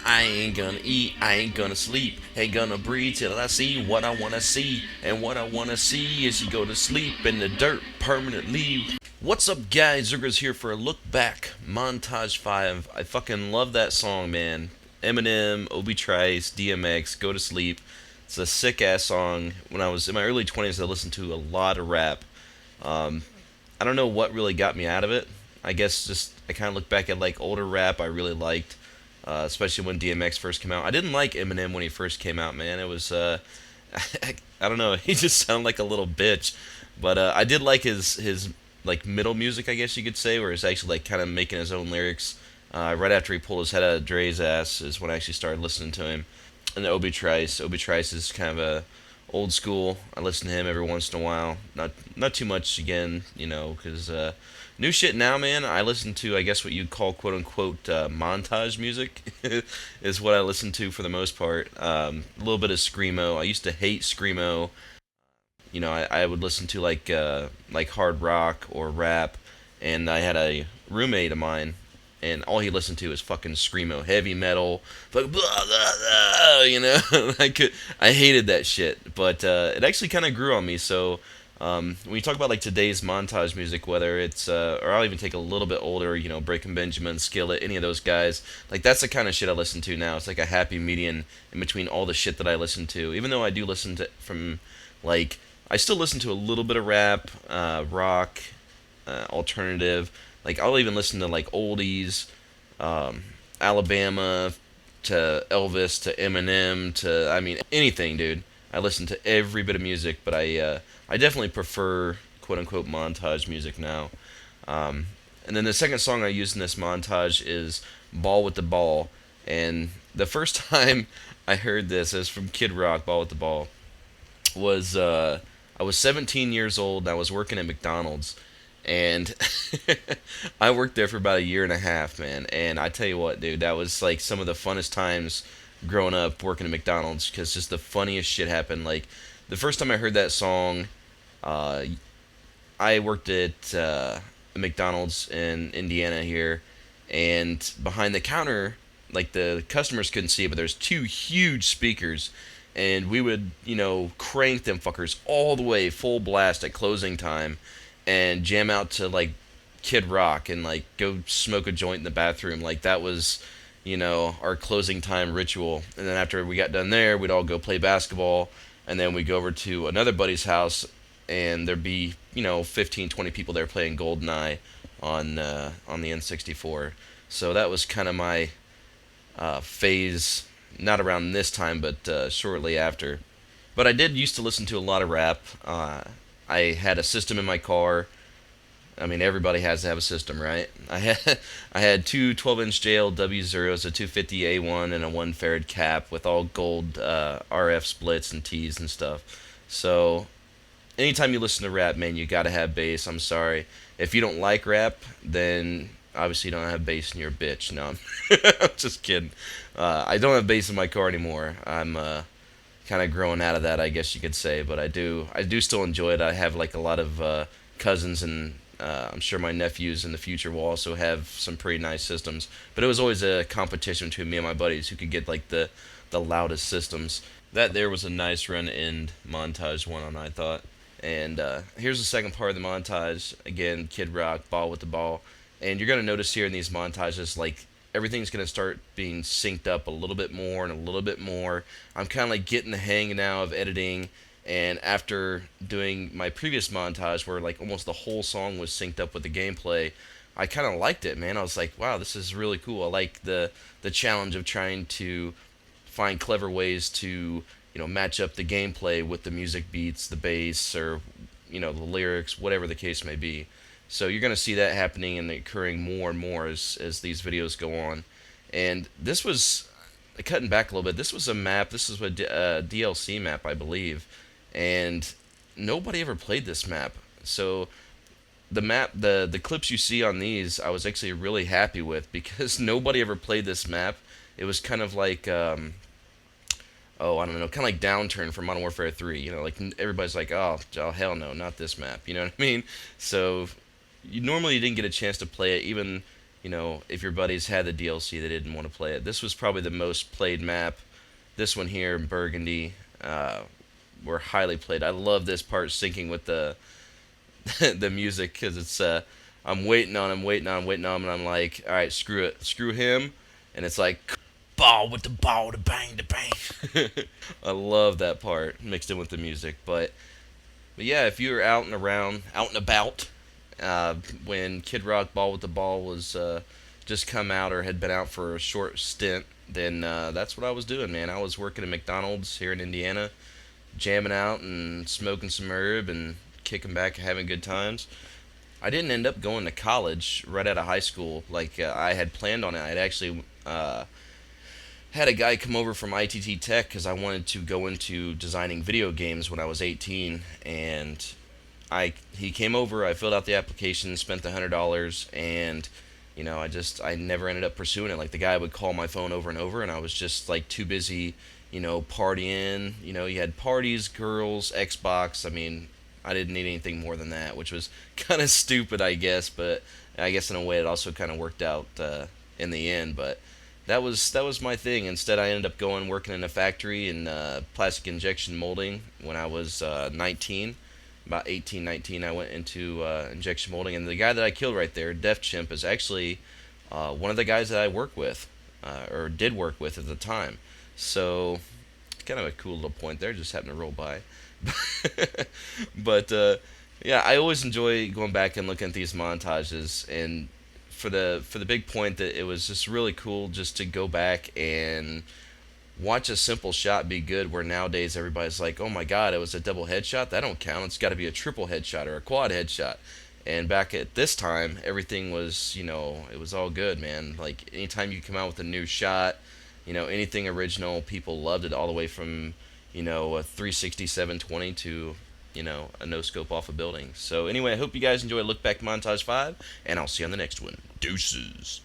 I ain't gonna eat, I ain't gonna sleep, ain't gonna breathe till I see what I wanna see. And what I wanna see is you go to sleep in the dirt permanently. What's up, guys? zzirGrizz here for a look back. Montage 5. I fucking love that song, man. Eminem, Obi Trice, DMX, Go To Sleep. It's a sick ass song. When I was in my early 20s, I listened to a lot of rap. Um, I don't know what really got me out of it. I guess just I kind of look back at like older rap I really liked, especially when DMX first came out. I didn't like Eminem when he first came out, man. It was I don't know. He just sounded like a little bitch, but I did like his like middle music, I guess you could say, where he's actually like kind of making his own lyrics. Right after he pulled his head out of Dre's ass is when I actually started listening to him. And Obi Trice is kind of a old school. I listen to him every once in a while. Not too much again, because new shit now, man. I listen to, I guess, what you'd call quote unquote montage music is what I listen to for the most part. A little bit of screamo. I used to hate screamo. I would listen to like hard rock or rap, and I had a roommate of mine, and all he listened to is fucking screamo, heavy metal, like blah blah blah. I hated that shit, but it actually kind of grew on me. So when you talk about like today's montage music, whether it's or I'll even take a little bit older, Breaking Benjamin, Skillet, any of those guys, like that's the kind of shit I listen to now. It's like a happy median in between all the shit that I listen to, even though I do listen to from like I still listen to a little bit of rap, rock, alternative. Like I'll even listen to like oldies, um, Alabama to Elvis to Eminem to anything, dude. I listen to every bit of music, but I definitely prefer quote unquote montage music now. Um, and then the second song I use in this montage is "Ball with the Ball," and the first time I heard this is from Kid Rock. "Ball with the Ball" was I was 17 years old and I was working at McDonald's, and I worked there for about a year and a half, man. And I tell you what, dude, that was like some of the funnest times growing up working at McDonald's because just the funniest shit happened. Like the first time I heard that song, uh, I worked at McDonald's in Indiana here, and behind the counter, like the customers couldn't see it, but there's two huge speakers, and we would, crank them fuckers all the way full blast at closing time, and jam out to like Kid Rock and like go smoke a joint in the bathroom. Like that was, our closing time ritual. And then after we got done there, we'd all go play basketball, and then we'd go over to another buddy's house, and there'd be 15, 20 people there playing GoldenEye on the N64. So that was kind of my phase, not around this time, but shortly after. But I did used to listen to a lot of rap. I had a system in my car. I mean, everybody has to have a system, right? I had two 12-inch JLW Zeros, a 250A1, and a 1 farad cap with all gold RF splits and T's and stuff. So anytime you listen to rap, man, you gotta have bass. I'm sorry. If you don't like rap, then obviously you don't have bass and you're a bitch. No, I'm just kidding. I don't have bass in my car anymore. I'm kind of growing out of that, I guess you could say. But I do still enjoy it. I have like a lot of cousins, and I'm sure my nephews in the future will also have some pretty nice systems. But it was always a competition between me and my buddies who could get like the loudest systems. That there was a nice run end montage one on, I thought. And here's the second part of the montage. Again, Kid Rock, "Ball with the Ball." And you're going to notice here in these montages, like, everything's going to start being synced up a little bit more and a little bit more. I'm kind of like getting the hang now of editing. And after doing my previous montage where like almost the whole song was synced up with the gameplay, I kind of liked it, man. I was like, wow, this is really cool. I like the challenge of trying to find clever ways to match up the gameplay with the music beats, the bass, or the lyrics, whatever the case may be. So you're gonna see that happening and occurring more and more as these videos go on. And this was cutting back a little bit. This was a map. This is a DLC map, I believe, and nobody ever played this map. So the map, the clips you see on these, I was actually really happy with because nobody ever played this map. It was kind of like oh, I don't know, kind of like Downturn from Modern Warfare 3. Like everybody's like, oh, hell no, not this map. You know what I mean? So you normally didn't get a chance to play it, even if your buddies had the DLC, they didn't want to play it. This was probably the most played map. This one here in Burgundy were highly played. I love this part syncing with the the music because it's I'm waiting on him, waiting on him, and I'm like, all right, screw it, screw him, and it's like ball with the ball, the bang, the bang. I love that part mixed in with the music, but yeah, if you were out and around, out and about, when Kid Rock Ball with the Ball was just come out or had been out for a short stint, then that's what I was doing, man. I was working at McDonald's here in Indiana, jamming out and smoking some herb and kicking back and having good times. I didn't end up going to college right out of high school like I had planned on it. I'd actually had a guy come over from ITT Tech because I wanted to go into designing video games when I was 18, and he came over. I filled out the application, spent the $100, and I never ended up pursuing it. Like the guy would call my phone over and over, and I was just like too busy, partying. You had parties, girls, Xbox. I mean, I didn't need anything more than that, which was kind of stupid, I guess. But I guess in a way, it also kind of worked out in the end. But that was my thing. Instead, I ended up going working in a factory in plastic injection molding when I was 19. About 18, 19, I went into injection molding, and the guy that I killed right there, Def Chimp, is actually one of the guys that I work with, or did work with at the time. So, kind of a cool little point there, just happened to roll by. But yeah, I always enjoy going back and looking at these montages, and for the big point that it was just really cool just to go back and watch a simple shot be good, where nowadays everybody's like, oh my god, it was a double headshot, that don't count, it's got to be a triple headshot or a quad headshot. And back at this time, everything was, it was all good, man. Like anytime you come out with a new shot, anything original, people loved it, all the way from a 360 720 to a no scope off a building. So anyway, I hope you guys enjoy Look Back Montage 5, and I'll see you on the next one. Deuces.